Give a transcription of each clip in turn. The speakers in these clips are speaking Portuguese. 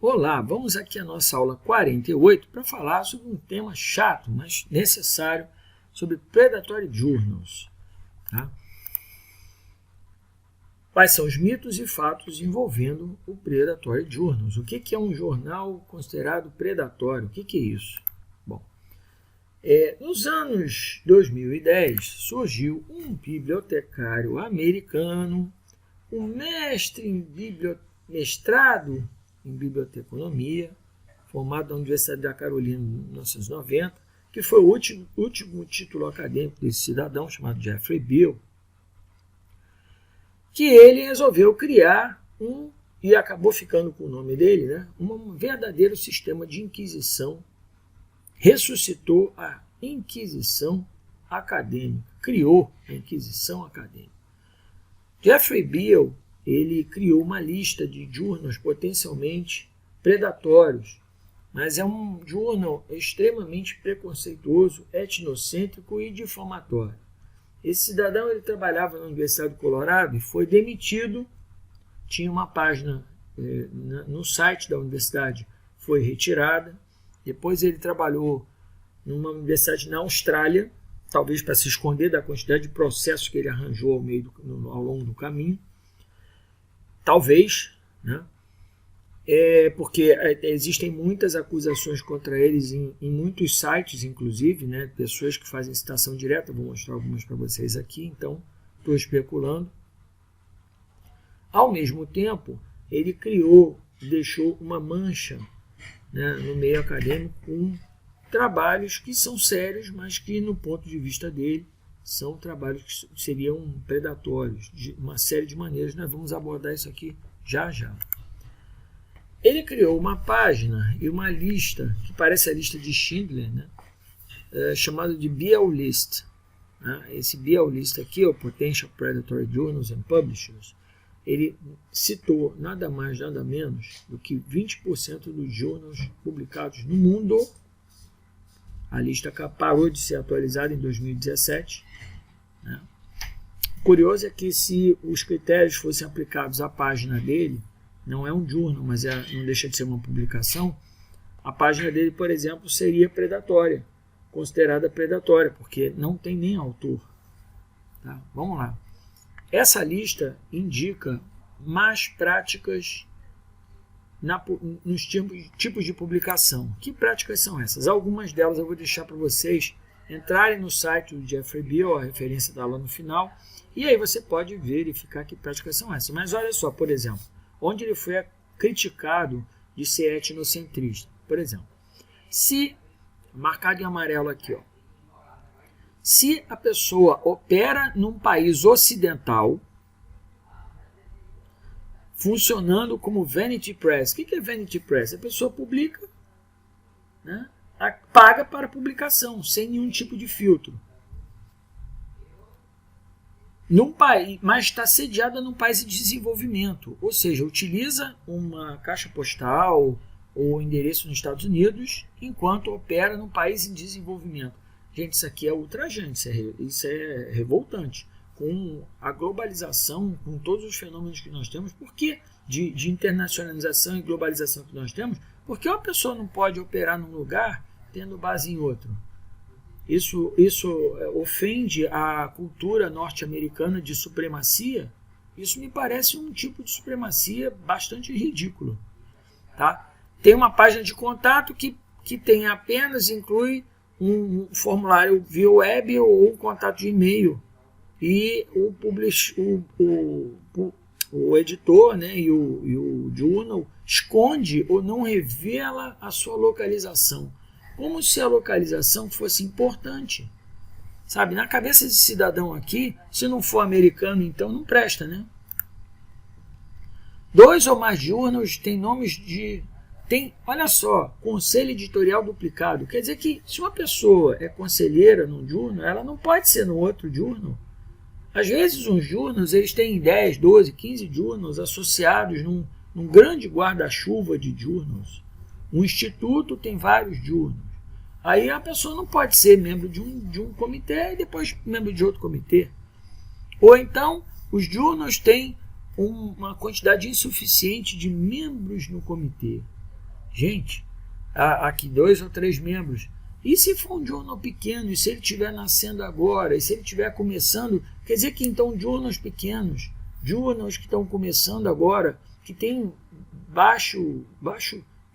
Olá, vamos aqui à nossa aula 48 para falar sobre um tema chato, mas necessário, sobre Predatory Journals. Tá? Quais são os mitos e fatos envolvendo o Predatory Journals? O que é um jornal considerado predatório? O que é isso? Bom, nos anos 2010 surgiu um bibliotecário americano, um mestrado em biblioteconomia, formado na Universidade da Carolina em 1990, que foi o último título acadêmico desse cidadão, chamado Jeffrey Beall, que ele resolveu criar e acabou ficando com o nome dele, né, um verdadeiro sistema de inquisição, ressuscitou a Inquisição acadêmica, criou a Inquisição acadêmica. Jeffrey Beall, ele criou uma lista de journals potencialmente predatórios, mas é um journal extremamente preconceituoso, etnocêntrico e difamatório. Esse cidadão ele trabalhava na Universidade do Colorado e foi demitido, tinha uma página no site da universidade, foi retirada, depois ele trabalhou numa universidade na Austrália, talvez para se esconder da quantidade de processos que ele arranjou ao longo do caminho. Talvez, né? Porque existem muitas acusações contra eles em muitos sites, inclusive, né? Pessoas que fazem citação direta, vou mostrar algumas para vocês aqui, então estou especulando. Ao mesmo tempo, ele deixou uma mancha, né, no meio acadêmico com trabalhos que são sérios, mas que, no ponto de vista dele, são trabalhos que seriam predatórios, de uma série de maneiras. Nós vamos abordar isso aqui já já. Ele criou uma página e uma lista, que parece a lista de Schindler, né? Chamada de Beall List. Né? Esse Beall List aqui, o Potential Predatory Journals and Publishers, ele citou nada mais, nada menos do que 20% dos journals publicados no mundo. A lista parou de ser atualizada em 2017. Né? O curioso é que, se os critérios fossem aplicados à página dele, não é um journal, mas não deixa de ser uma publicação, a página dele, por exemplo, seria predatória, considerada predatória, porque não tem nem autor. Tá? Vamos lá. Essa lista indica más práticas nos tipos de publicação. Que práticas são essas? Algumas delas eu vou deixar para vocês entrarem no site do Jeffrey Beall, a referência está lá no final, e aí você pode verificar que práticas são essas. Mas olha só, por exemplo, onde ele foi criticado de ser etnocentrista. Por exemplo, se, marcado em amarelo aqui, ó, se a pessoa opera num país ocidental, funcionando como Vanity Press. O que é Vanity Press? A pessoa publica, né, paga para publicação, sem nenhum tipo de filtro. Mas está sediada num país em desenvolvimento, ou seja, utiliza uma caixa postal ou endereço nos Estados Unidos, enquanto opera num país em desenvolvimento. Gente, isso aqui é ultrajante, isso é revoltante. Com a globalização, com todos os fenômenos que nós temos, porque de internacionalização e globalização que nós temos, porque uma pessoa não pode operar num lugar tendo base em outro? Isso ofende a cultura norte-americana de supremacia. Isso me parece um tipo de supremacia bastante ridículo. Tá? Tem uma página de contato que inclui um formulário via web ou um contato de e-mail. E o editor, né, e o journal esconde ou não revela a sua localização. Como se a localização fosse importante. Sabe, na cabeça desse cidadão aqui, se não for americano, então não presta, né? 2 ou mais journals têm nomes de... olha só, conselho editorial duplicado. Quer dizer que, se uma pessoa é conselheira num journal, ela não pode ser no outro journal. Às vezes, uns journals, eles têm 10, 12, 15 journals associados num grande guarda-chuva de journals. Um instituto tem vários journals. Aí a pessoa não pode ser membro de um comitê e depois membro de outro comitê. Ou então, os journals têm uma quantidade insuficiente de membros no comitê. Gente, há aqui 2 ou 3 membros. E se for um journal pequeno, e se ele estiver nascendo agora, e se ele estiver começando, quer dizer que então journals pequenos, journals que estão começando agora, que tem baixo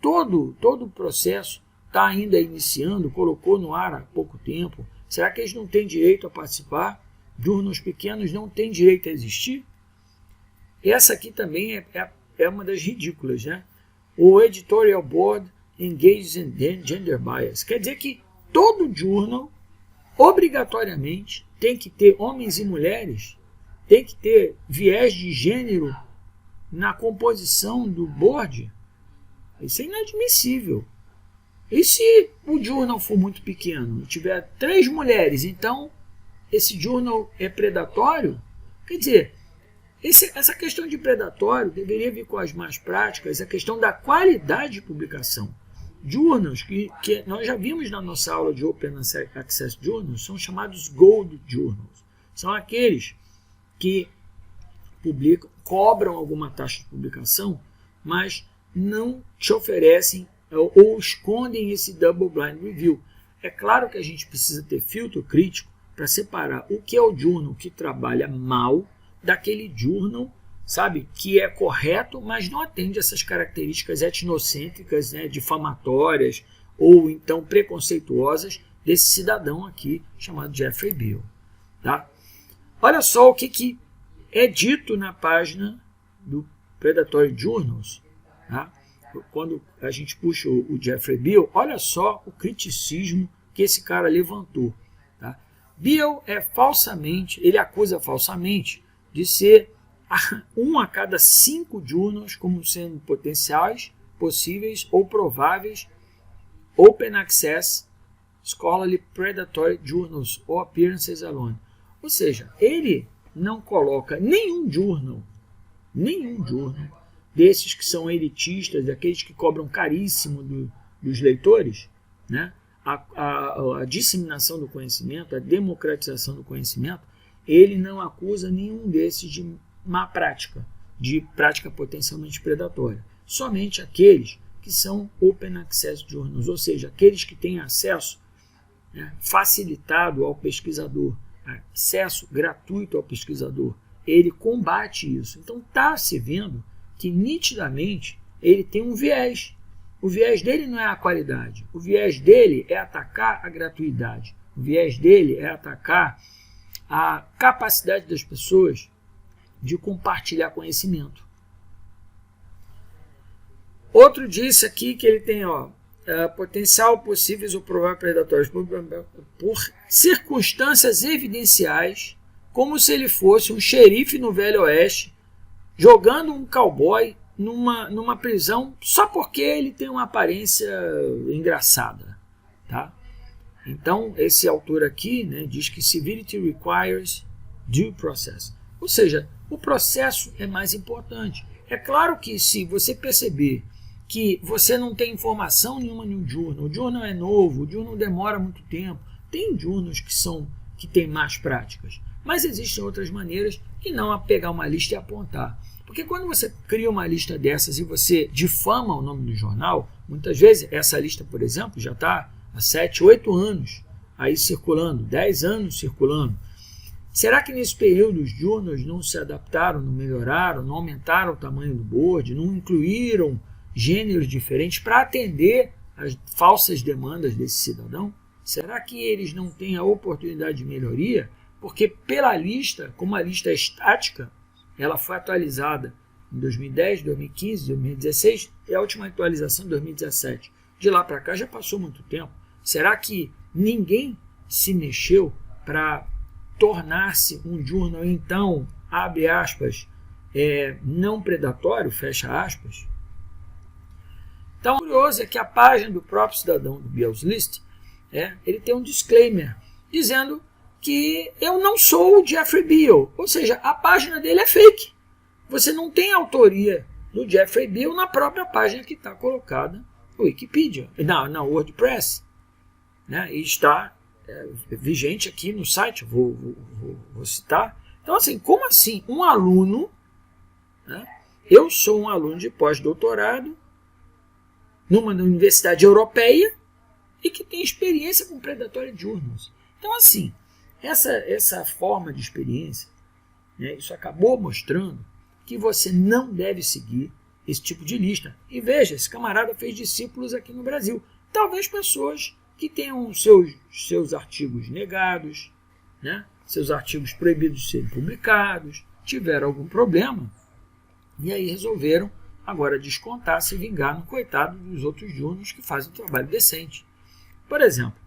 todo o processo, está ainda iniciando, colocou no ar há pouco tempo, será que eles não têm direito a participar? Journals pequenos não têm direito a existir? Essa aqui também é uma das ridículas, né? O editorial board engages in gender bias. Quer dizer que todo journal, obrigatoriamente, tem que ter homens e mulheres, tem que ter viés de gênero na composição do board. Isso é inadmissível. E se o journal for muito pequeno e tiver 3 mulheres, então esse journal é predatório? Quer dizer, essa questão de predatório deveria vir com as mais práticas, a questão da qualidade de publicação. Journals que nós já vimos na nossa aula de Open Access Journals são chamados Gold Journals. São aqueles que publicam, cobram alguma taxa de publicação, mas não te oferecem ou escondem esse Double Blind Review. É claro que a gente precisa ter filtro crítico para separar o que é o journal que trabalha mal daquele journal, sabe, que é correto, mas não atende essas características etnocêntricas, né, difamatórias ou então preconceituosas desse cidadão aqui chamado Jeffrey Beall. Tá? Olha só o que é dito na página do Predatory Journals. Tá? Quando a gente puxa o Jeffrey Beall, olha só o criticismo que esse cara levantou. Tá? Beall ele acusa falsamente de ser 1 a cada 5 journals como sendo potenciais, possíveis ou prováveis Open Access Scholarly Predatory Journals ou Appearances Alone. Ou seja, ele não coloca nenhum journal desses que são elitistas, daqueles que cobram caríssimo dos leitores, né? A disseminação do conhecimento, a democratização do conhecimento, ele não acusa nenhum desses de má prática, de prática potencialmente predatória. Somente aqueles que são Open Access Journals, ou seja, aqueles que têm acesso, né, facilitado ao pesquisador, acesso gratuito ao pesquisador, ele combate isso. Então está se vendo que nitidamente ele tem um viés. O viés dele não é a qualidade, o viés dele é atacar a gratuidade, o viés dele é atacar a capacidade das pessoas de compartilhar conhecimento. Outro disse aqui que ele tem potencial possíveis ou prováveis predatórios por circunstâncias evidenciais, como se ele fosse um xerife no Velho Oeste jogando um cowboy numa prisão só porque ele tem uma aparência engraçada. Tá? Então, esse autor aqui, né, diz que civility requires due process. Ou seja, o processo é mais importante. É claro que se você perceber que você não tem informação nenhuma no journal, o journal é novo, o journal demora muito tempo, tem journals que têm más práticas, mas existem outras maneiras que não a pegar uma lista e apontar. Porque quando você cria uma lista dessas e você difama o nome do jornal, muitas vezes essa lista, por exemplo, já está há 7, 8 anos aí circulando, 10 anos circulando. Será que nesse período os journals não se adaptaram, não melhoraram, não aumentaram o tamanho do board, não incluíram gêneros diferentes para atender às falsas demandas desse cidadão? Será que eles não têm a oportunidade de melhoria? Porque pela lista, como a lista é estática, ela foi atualizada em 2010, 2015, 2016 e a última atualização em 2017. De lá para cá já passou muito tempo. Será que ninguém se mexeu para tornar-se um journal, então, abre aspas, não predatório, fecha aspas? Então, o curioso é que a página do próprio cidadão do Beall's List, ele tem um disclaimer dizendo que eu não sou o Jeffrey Beall, ou seja, a página dele é fake. Você não tem autoria do Jeffrey Beall na própria página que está colocada na Wikipedia, na WordPress, né? E está vigente aqui no site, vou citar. Então, assim, como assim? Um aluno, né? Eu sou um aluno de pós-doutorado, numa universidade europeia e que tem experiência com Predatory Journals. Então, assim, essa forma de experiência, né, isso acabou mostrando que você não deve seguir esse tipo de lista. E veja, esse camarada fez discípulos aqui no Brasil. Talvez pessoas que tenham seus artigos negados, né, seus artigos proibidos de serem publicados, tiveram algum problema, e aí resolveram agora descontar, se vingar no coitado dos outros journals que fazem um trabalho decente. Por exemplo,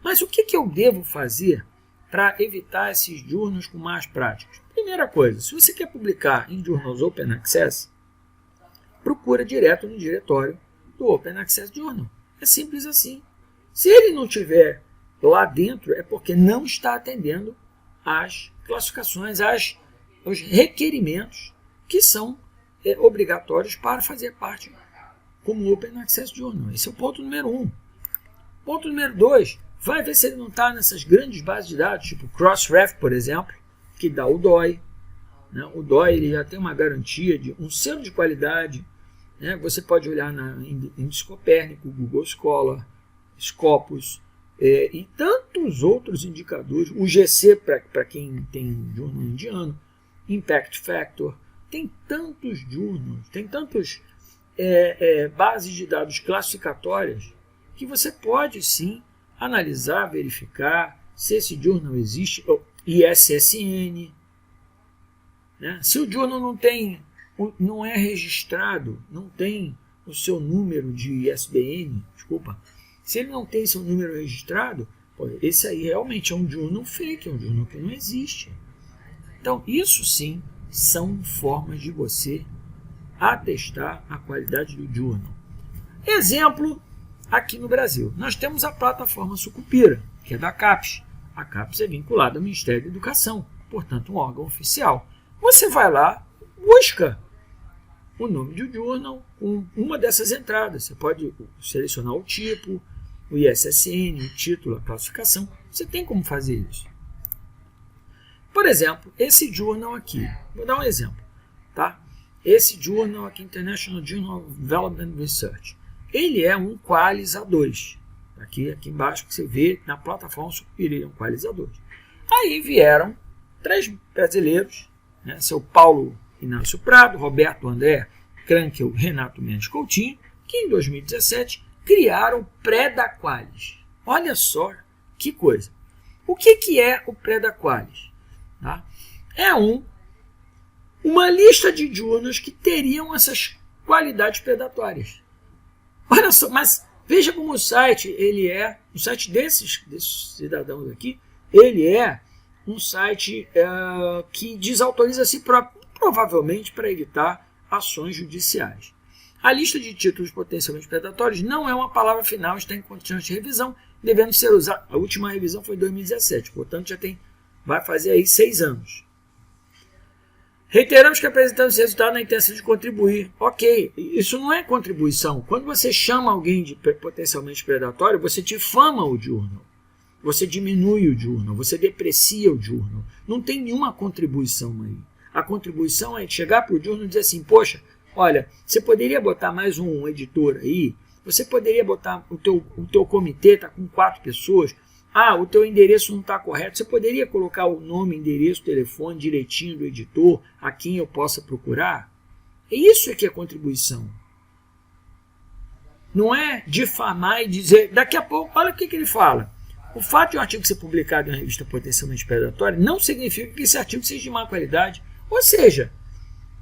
mas o que eu devo fazer para evitar esses journals com más práticas? Primeira coisa, se você quer publicar em journals Open Access, procura direto no diretório do Open Access Journal. É simples assim. Se ele não tiver lá dentro, é porque não está atendendo às classificações, aos requerimentos que são obrigatórios para fazer parte como Open Access Journal. Esse é o ponto número 1. Ponto número 2, vai ver se ele não está nessas grandes bases de dados, tipo Crossref, por exemplo, que dá o DOI. Né? O DOI ele já tem uma garantia de um selo de qualidade. Né? Você pode olhar na Índice Copérnico, Google Scholar, Scopus e tantos outros indicadores. O GC, para quem tem jornal indiano, Impact Factor, tem tantos journals, tem tantos bases de dados classificatórias que você pode sim analisar, verificar se esse journal existe, ISSN. Né? Se o journal não é registrado, não tem o seu número de ISBN, se ele não tem seu número registrado, esse aí realmente é um journal fake, é um journal que não existe. Então, isso sim são formas de você atestar a qualidade do journal. Exemplo, aqui no Brasil, nós temos a plataforma Sucupira, que é da CAPES. A CAPES é vinculada ao Ministério da Educação, portanto um órgão oficial. Você vai lá, busca o nome do journal com uma dessas entradas. Você pode selecionar o tipo, o ISSN, o título, a classificação. Você tem como fazer isso. Por exemplo, esse journal aqui, vou dar um exemplo, tá? Esse journal aqui, International Journal of Development Research, ele é um Qualis A2. Aqui embaixo que você vê na plataforma Sucupira, é um Qualis A2. Aí vieram 3 brasileiros, né, seu Paulo Inácio Prado, Roberto André Krankel, Renato Mendes Coutinho, que em 2017 criaram o Pré-da-Qualis. Olha só que coisa. O que é o Pré-da-Qualis? Tá? É uma lista de journals que teriam essas qualidades predatórias. Olha só, mas veja como o site desses cidadãos aqui, ele é um site que desautoriza a si próprio, provavelmente para evitar ações judiciais. A lista de títulos potencialmente predatórios não é uma palavra final, está em constante revisão, devendo ser usada. A última revisão foi em 2017, portanto vai fazer aí 6 anos. Reiteramos que apresentamos esse resultado na intenção de contribuir. Ok, isso não é contribuição. Quando você chama alguém de potencialmente predatório, você difama o journal. Você diminui o journal, você deprecia o journal. Não tem nenhuma contribuição aí. A contribuição é chegar para o journal e dizer assim, poxa, olha, você poderia botar mais um editor aí, você poderia botar o teu comitê, está com 4 pessoas, o teu endereço não está correto, você poderia colocar o nome, endereço, telefone direitinho do editor, a quem eu possa procurar? Isso é que é contribuição. Não é difamar e dizer, daqui a pouco, olha o que ele fala. O fato de um artigo ser publicado em uma revista potencialmente predatória não significa que esse artigo seja de má qualidade. Ou seja,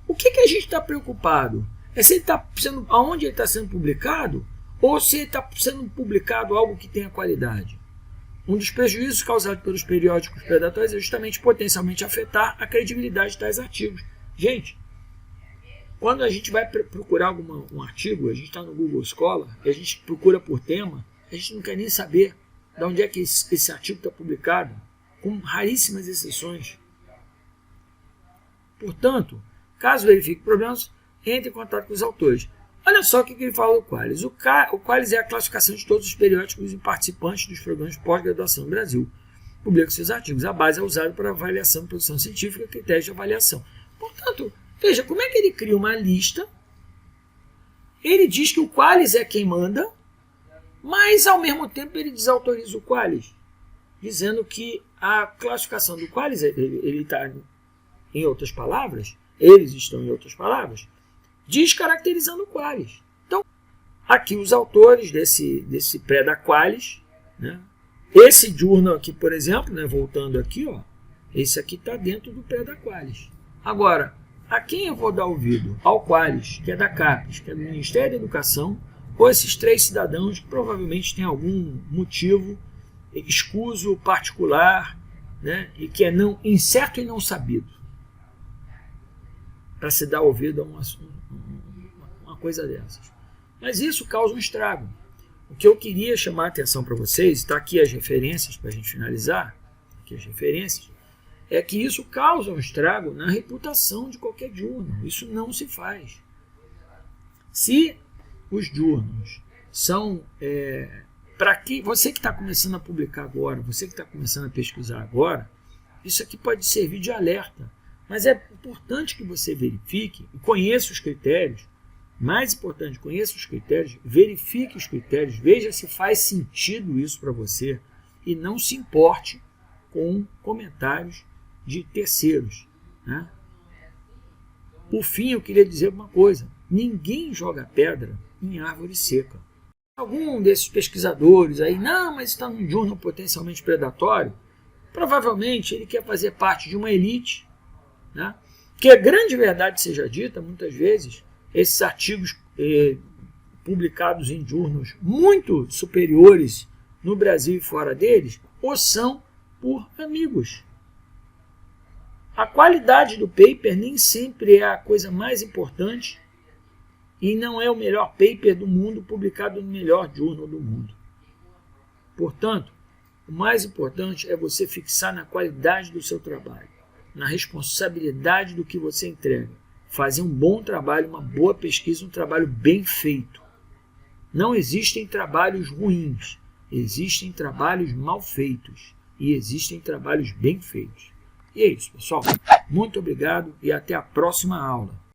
o que a gente está preocupado? É se ele está sendo, aonde ele está sendo publicado, ou se está sendo publicado algo que tenha qualidade. Um dos prejuízos causados pelos periódicos predatórios é justamente potencialmente afetar a credibilidade de tais artigos. Gente, quando a gente vai procurar um artigo, a gente está no Google Scholar, e a gente procura por tema, a gente não quer nem saber de onde é que esse artigo está publicado, com raríssimas exceções. Portanto, caso verifique problemas, entre em contato com os autores. Olha só o que ele fala do Qualis. O Qualis é a classificação de todos os periódicos e participantes dos programas de pós-graduação no Brasil. Publica seus artigos. A base é usada para avaliação de produção científica, critérios de avaliação. Portanto, veja como é que ele cria uma lista ele diz que o Qualys é quem manda, mas ao mesmo tempo ele desautoriza o Qualys, dizendo que a classificação do Qualys, ele está em outras palavras, eles estão em outras palavras, descaracterizando o Qualys. Então, aqui os autores desse pré da Qualys, né? Esse journal aqui, por exemplo, né, voltando aqui, ó, esse aqui está dentro do pré da Qualys. Agora, a quem eu vou dar ouvido? Ao Qualys, que é da CAPES, que é do Ministério da Educação, ou esses 3 cidadãos que provavelmente têm algum motivo escuso, particular, né, e que é incerto e não sabido, para se dar ouvido a uma coisa dessas. Mas isso causa um estrago. O que eu queria chamar a atenção para vocês, está aqui as referências para a gente finalizar, aqui as referências, é que isso causa um estrago na reputação de qualquer journal. Isso não se faz. Se os journals são... para que você que está começando a publicar agora, você que está começando a pesquisar agora, isso aqui pode servir de alerta. Mas é importante que você verifique e conheça os critérios. Mais importante, conheça os critérios, verifique os critérios, veja se faz sentido isso para você e não se importe com comentários de terceiros, né? Por fim, eu queria dizer uma coisa: ninguém joga pedra em árvore seca. Algum desses pesquisadores aí, não, mas está num journal potencialmente predatório, provavelmente ele quer fazer parte de uma elite, né? Que a grande verdade seja dita, muitas vezes, esses artigos publicados em journals muito superiores no Brasil e fora deles, ou são por amigos. A qualidade do paper nem sempre é a coisa mais importante e não é o melhor paper do mundo publicado no melhor journal do mundo. Portanto, o mais importante é você fixar na qualidade do seu trabalho, na responsabilidade do que você entrega, fazer um bom trabalho, uma boa pesquisa, um trabalho bem feito. Não existem trabalhos ruins, existem trabalhos mal feitos e existem trabalhos bem feitos. E é isso, pessoal. Muito obrigado e até a próxima aula.